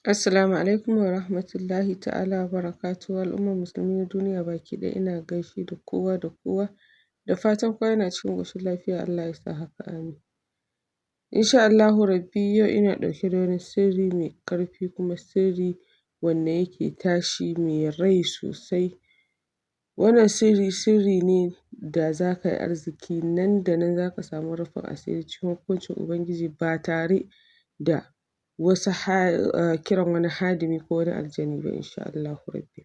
Assalamu alaikum wa rahmatullahi ta'ala wa barakatuhu. Al'ummar musulmi na duniya baki ɗaya ina gaishe da kowa da kowa, da fatan kowa yana cikin ƙoshin lafiya. Allah ya sa haka, amin. Insha Allahu rabbi yau ina ɗauke da wani sirri mai ƙarfi kuma sirri wanda yake tashi mai rai sosai. Wannan sirri ne da za ka yi arziki nan da nan, za ka samu rufin asiri cikin hukuncin Ubangiji ba tare da wasu kiran wani hadimi ko wani aljani ba, insha Allahu rabbi.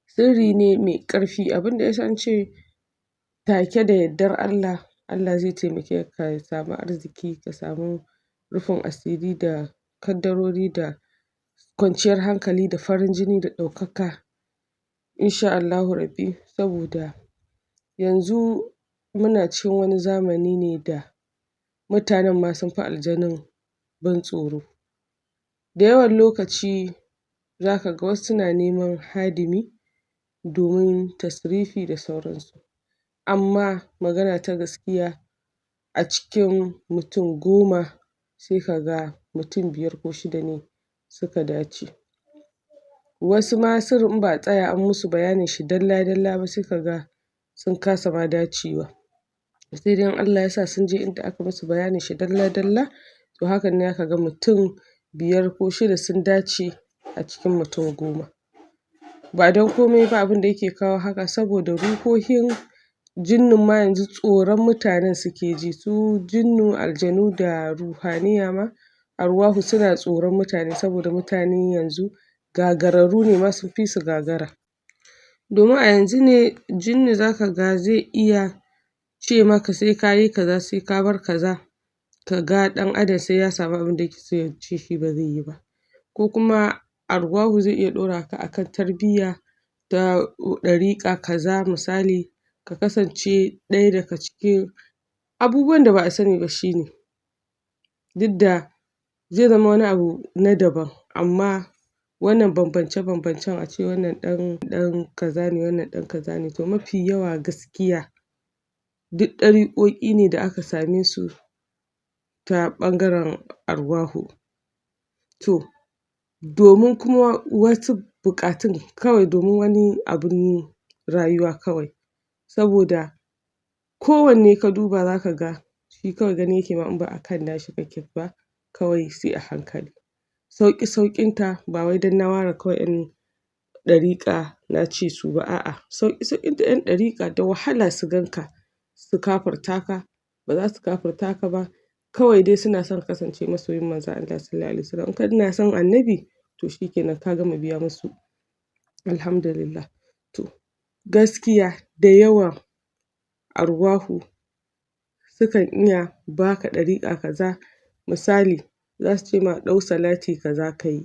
Sirri ne mai ƙarfi, abin da ya sa na ce take da yardar Allah, Allah zai taimake ka samu arziki, ka samu rufin asiri da kaddarori da kwanciyar hankali da farin jini da ɗaukaka, insha Allahu rabbi. Saboda yanzu muna cikin wani zamani ne da mutanen ma sun fi aljanun ban tsoro. Da yawan lokaci za ka ga wasu suna neman hadimi domin tasrifi da sauransu, amma magana ta gaskiya a cikin mutum 10 sai ka ga mutum 5 ko 6 ne suka dace. Wasu ma sirrin in ba a tsaya an musu bayanin shi dalla-dalla ba sai ka ga sun kasa ma dacewa. Sai dai in Allah ya sa sun je inda aka musu bayanin shi dalla-dalla, to hakan ne za ka ga mutum 5 ko 6 sun dace a cikin mutum 10. Ba don komai ba abin da yake kawo haka, saboda ruhohin jinnun ma yanzu tsoron mutanen suke ji. Su jinnu, aljanu da ruhaniya ma, arwahu suna tsoron mutane saboda mutane yanzu gagararru ne ma, sun fi su gagara. Domin a yanzu ne jinni za ka ga zai iya ce maka sai ka yi kaza, sai ka bar kaza, ka ga ɗan adam sai ya samu abin da yake so ya ce shi ba zai yi ba. Ko kuma arwahu zai iya ɗora ka a kan tarbiyya ta ɗariƙa kaza misali, ka kasance ɗaya daga cikin abubuwan da ba a sani ba shi ne. Duk da zai zama wani abu na daban, amma wannan bambance-bambancen a ce wannan ɗan kaza ne, wannan ɗan kaza ne, to mafi yawa gaskiya duk ɗariƙoƙi ne da aka same su ta ɓangaren arwahu. To, domin kuma wasu buƙatun kawai, domin wani abun rayuwa kawai, saboda kowanne ka duba za ka ga shi kawai gani yake ma in ba a kan nashi kake ba kawai sai a hankali. Sauƙi-sauƙinta ba wai don na ware kawai 'yan ɗariƙa na ce su ba, a'a, sauƙi-sauƙinta 'yan ɗariƙa da wahala su gan ka su kafirta ka, ba za su kafirta ka ba, kawai dai suna son ka kasance masoyin Manzon Allah Sallallahu Alaihi Wasallam. In kana son Annabi, to shi ke nan ka gama biya musu, Alhamdulillah. To, gaskiya da yawan arwahu sukan iya ba ka ɗariƙa kaza, misali za su ce ma ɗau salati kaza ka yi,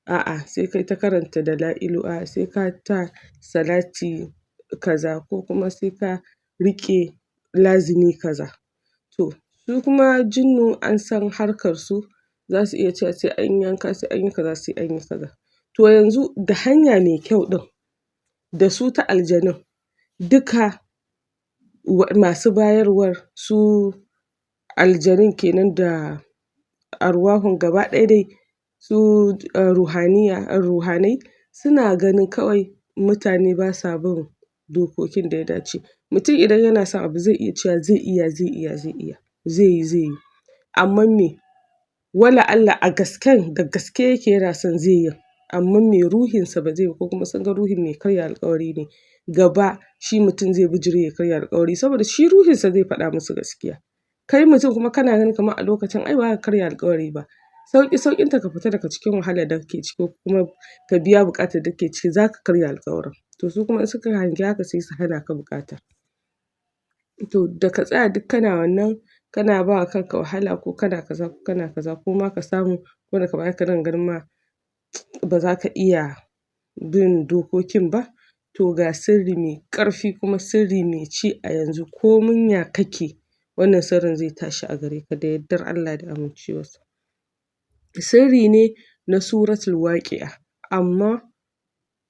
a'a sai kai ta karanta dala'ilu, a'a sai ka ta salati kaza, ko kuma sai ka riƙe lazimi kaza. To, su kuma jinnu an san harkarsu, za su iya cewa sai an yanka, sai an yi kaza, sai an yi kaza. To yanzu da hanya mai kyau ɗin da su ta aljanun duka masu bayarwar, su aljanun kenan da arwahun gaba ɗaya dai, su ruhanai suna ganin kawai mutane ba sa bin dokokin da ya dace. Mutum idan yana son abu zai iya cewa zai iya, zai iya, zai iya, zai yi, zai yi, amman me? Wala'alla a gasken da gaske yake yana son zai yin, amma me ruhinsa ba zai yi ba, ko kuma sun ga ruhin mai karya alƙawari ne, gaba shi mutum zai bijire ya karya alƙawari, saboda shi ruhinsa zai faɗa musu gaskiya. Kai mutum kuma kana ganin kamar a lokacin ai ba za ka karya alƙawari ba. Sauƙi-sauƙinta ka fita daga cikin wahalar da kake ciki, ko kuma ka biya buƙatar da kake ciki, za ka karya alƙawarin. To su kuma in suka hangi haka sai su hana ka buƙatar. To da ka tsaya duk kana wannan, kana ba wa kanka wahala, ko kana kaza, ko kana kaza, ko ma ka samu, ko daga baya ka dinga ganin ma ba za ka iya bin dokokin ba, to ga sirri mai ƙarfi kuma sirri mai ci a yanzu, komin ya kake wannan sirrin zai tashi a gare ka da yardar Allah da amincewarsa. Sirri ne na Suratul Waqi'a, amma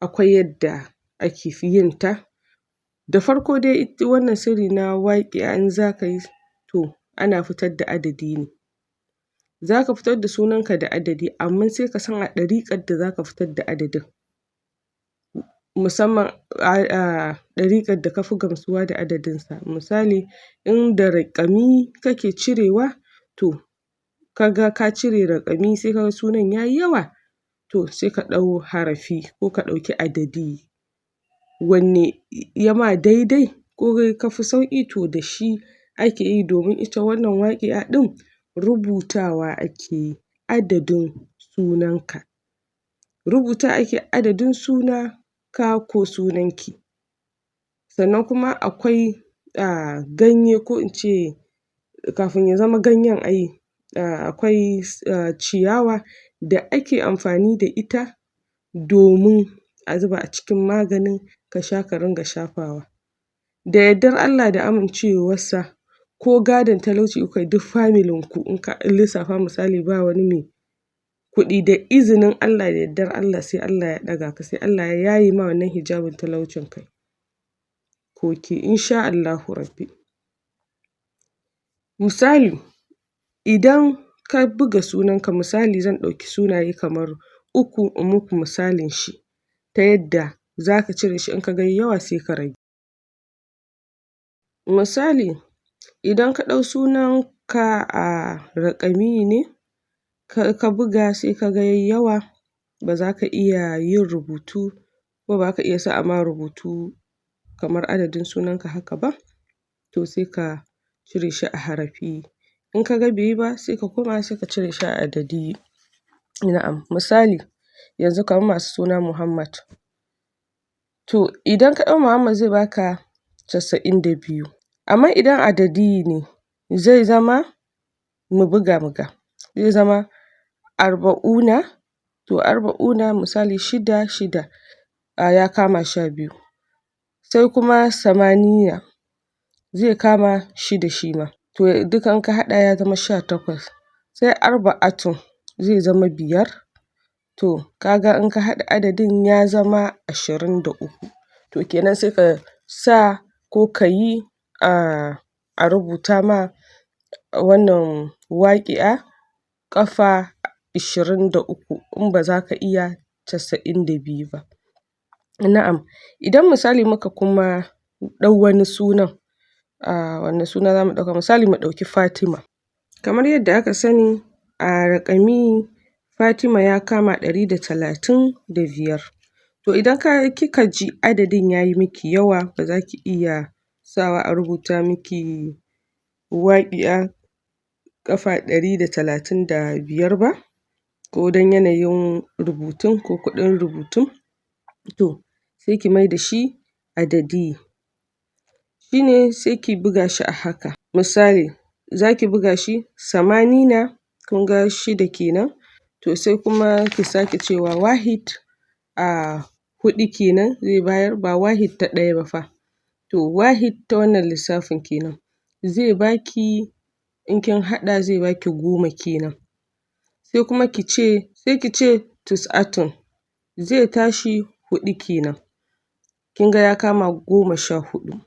akwai yadda ake yin ta. Da farko dai wannan sirri na Waqi'a in za ka yi, to ana fitar da adadi ne. za ka fitar da sunanka da adadi amma sai ka san a ɗariƙar da za ka fitar da adadin, musamman ɗariƙar da ka fi gamsuwa da adadinsa. Misali in da raƙami kake cirewa, to ka ga ka cire raƙami sai ka ga sunan ya yi yawa, to sai ka ɗau harafi ko ka ɗauki adadi wanne ya ma daidai ko ka fi sauƙi, to da shi ake yi. Domin ita wannan waƙi'a ɗin rubutawa ake yi adadin sunanka, rubuta ake adadin sunanka ko sunanki. Sannan kuma akwai ganye, ko in ce kafin ya zama ganyen ai akwai ciyawa da ake amfani da ita domin a zuba a cikin maganin ka sha ka ringa shafawa. Da yardar Allah da amincewarsa ko gadon talauci kuka yi duk familinku, in ka lissafa misali ba wani mai kuɗi, da izinin Allah da yardar Allah sai Allah ya ɗaga ka, sai Allah ya yaye ma wannan hijabin talaucin kai ko ke in sha Allahu rabbi. Misali idan ka buga sunanka, misali zan ɗauki sunaye kamar uku in muku misalin shi ta yadda za ka cire shi in ka ga yayi yawa sai ka rage. Misali idan ka ɗau sunanka a raƙami ne ka buga sai ka ga yayi yawa, ba za ka iya yin rubutu ko ba za ka iya sa a ma rubutu kamar adadin sunanka haka ba, to sai ka cire shi a harafi. In ka ga bai yi ba sai ka koma sai ka cire shi a adadi. Na'am, misali yanzu kamar masu suna Muhammad, to idan ka ɗau Muhammad zai baka 92, amma idan adadi ne zai zama, mu buga zai zama arba'una, to arba'una misali shida shida ya kama 12, sai kuma samaniya zai kama shida shi ma, to duka in ka haɗa ya zama 18, sai arba'atun zai zama 5, to ka ga in ka haɗa adadin ya zama 23, to kenan sai ka sa ko ka yi a rubuta ma wannan waƙi'a ƙafa 23 in ba za ka iya 92 ba. Na'am, idan misali muka kuma ɗau wani sunan, wane suna za mu ɗauka, misali mu ɗauki Fatima. Kamar yadda aka sani a raƙami Fatima ya kama 135, to idan kika ji adadin ya yi miki yawa ba za ki iya sawa a rubuta miki waƙi'a ƙafa 135 ba, ko don yanayin rubutun ko kuɗin rubutun, to sai ki mai da shi adadi, shi ne sai ki buga shi a haka. Misali za ki buga shi samanina, kun ga shida kenan, to sai kuma ki sake cewa wahid, 4 kenan zai bayar, ba wahid ta ɗaya ba fa, to wahid ta wannan lissafin kenan zai baki, in kin haɗa zai baki 10 kenan. Sai kuma ki ce tis'atun zai tashi 4 kenan, kin ga ya kama 14.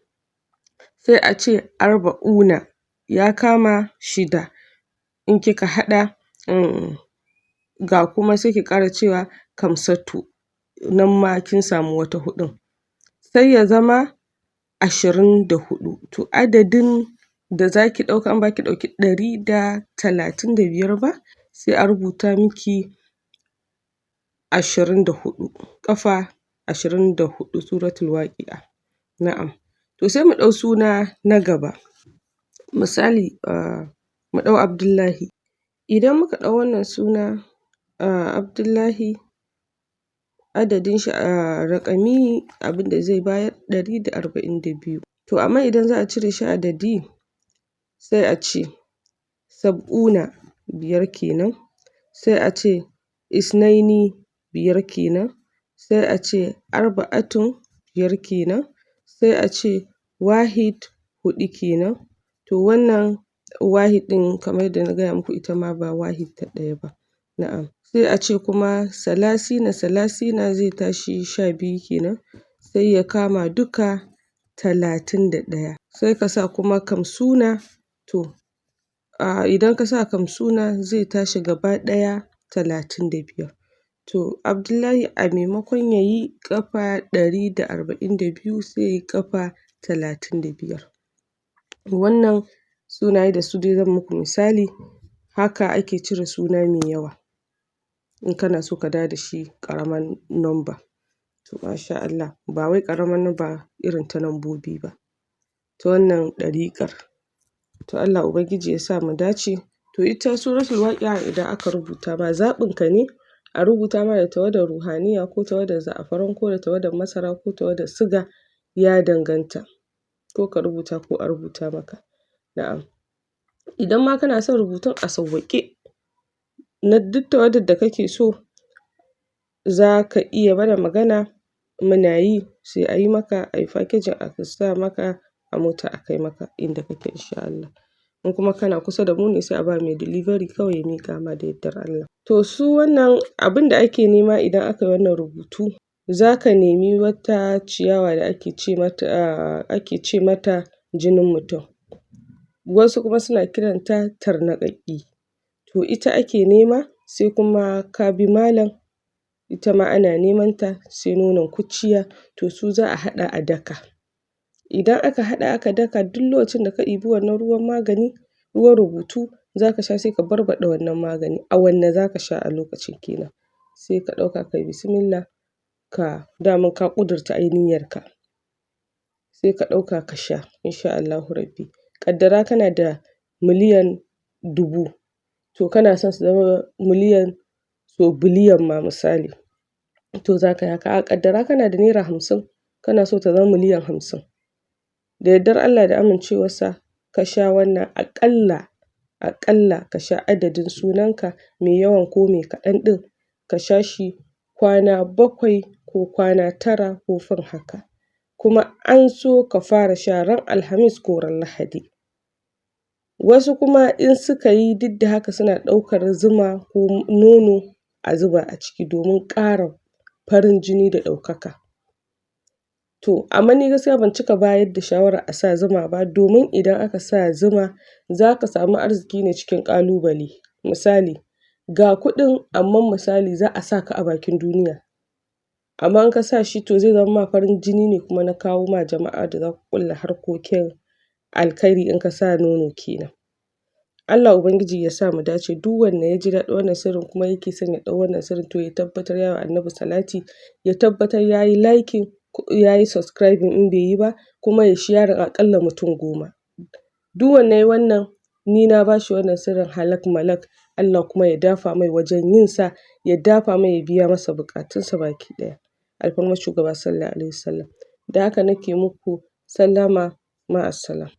Sai a ce arba'una ya kama 6, in kika haɗa ga kuma sai ki ƙara cewa kamsatu, nan ma kin samu wata 4, sai ya zama 24. To adadin da za ki ɗauka in ba ki ɗauki 135 ba sai a rubuta miki 24, ƙafa 24 suratul waƙi'a. Na'am, to sai mu ɗau suna na gaba, misali mu ɗau Abdullahi. Idan muka ɗau wannan suna Abdullahi, adadin shi a raƙami abin da zai bayar 142, to amma idan za a cire shi adadi sai a ce sab'una, 5 kenan, sai a ce isnaini, 5 kenan, sai a ce arba'atun, 5 kenan, sai a ce wahid, 4 kenan, to wannan wahid ɗin kamar yadda na gaya muku ita ma ba wahid ta ɗaya ba. Na'am, sai a ce kuma salasina, salasina zai tashi 12 kenan, sai ya kama duka 31, sai ka sa kuma kamsuna, to idan ka sa kam suna zai tashi gaba ɗaya 35. To Abdullahi a maimakon ya yi ƙafa 142 sai ya yi ƙafa 35. Wannan sunaye da su dai zan muku misali, haka ake cire suna mai yawa in kana so ka dawo da shi ƙaramar number. To masha Allah, ba wai ƙaramar number irin ta lambobi ba, ta wannan ɗariƙar. To Allah Ubangiji ya sa mu dace. To ita suratul Waqi'a idan aka rubuta ma zaɓinka ne a rubuta ma da tawadar ruhaniya ko tawadar za'afaran ko da tawadar masara ko tawadar siga, ya danganta, ko ka rubuta ko a rubuta maka. Na'am. Idan ma kana son rubutun a sawwaƙe na duk tawadar da kake so, za ka iya mana magana muna yi sai a yi maka, a yi packaging a sa maka a mota a kai maka inda kake in sha Allah. In kuma kana kusa da mu ne sai a ba mai delivery kawai ya miƙa ma da yardar Allah. To su wannan abin da ake nema idan aka yi wannan rubutu, za ka nemi wata ciyawa da ake ce mata jinin mutum. Wasu kuma suna kiranta tarnaƙaƙƙi. To ita ake nema, sai kuma kabi malam, ita ma ana neman ta, sai nonon kuciya, to su za a haɗa a daka. Idan aka haɗa aka daka, duk lokacin da ka ɗibi wannan ruwan magani, ruwan rubutu za ka sha sai ka barbaɗa wannan magani. A wanne za ka sha a lokacin kenan. Sai ka ɗauka ka yi bismillah, daman ka ƙudurta ai niyyarka. Sai ka ɗauka ka sha in sha Allahu Rabbi. Ƙaddara kana da miliyan 1000, to kana son su zama miliyan so biliyan ma misali, to za ka yi haka. Ƙaddara kana da naira 50, kana so ta zama miliyan 50. Da yardar Allah da amincewarsa ka sha wannan, aƙalla ka sha adadin sunanka mai yawan ko mai kaɗan ɗin, ka sha shi kwana 7 ko kwana 9 ko fin haka. Kuma an so ka fara sha ran Alhamis ko ran Lahadi. Wasu kuma in suka yi duk da haka suna ɗaukar zuma ko nono a zuba a ciki domin ƙara farin jini da ɗaukaka. To amma ni gaskiya ban cika bayar da shawarar a sa zuma ba, domin idan aka sa zuma za ka samu arziki ne cikin ƙalubale. Misali, ga kuɗin amma misali za a sa ka a bakin duniya. Amma in ka sa shi to zai zama ma farin jini ne kuma na kawo ma jama'a da za ku ƙulla harkokin alkhairi in ka sa nono kenan. Allah Ubangiji ya sa mu dace. Duk wanda ya ji daɗin wannan sirrin kuma yake son ya ɗau wannan sirrin, to ya tabbatar ya yi wa Annabi salati, ya tabbatar ya yi liking, ya yi subscribing in bai yi ba, kuma ya sharing aƙalla mutum 10. Duk wanda ya yi wannan, ni na ba shi wannan sirrin halak malak. Allah kuma ya dafa mai wajen yin sa, ya dafa mai ya biya masa buƙatunsa baki ɗaya. Alfarmar shugaba sallallahu alaihi wasallam. Da haka nake muku sallama, ma'assalam.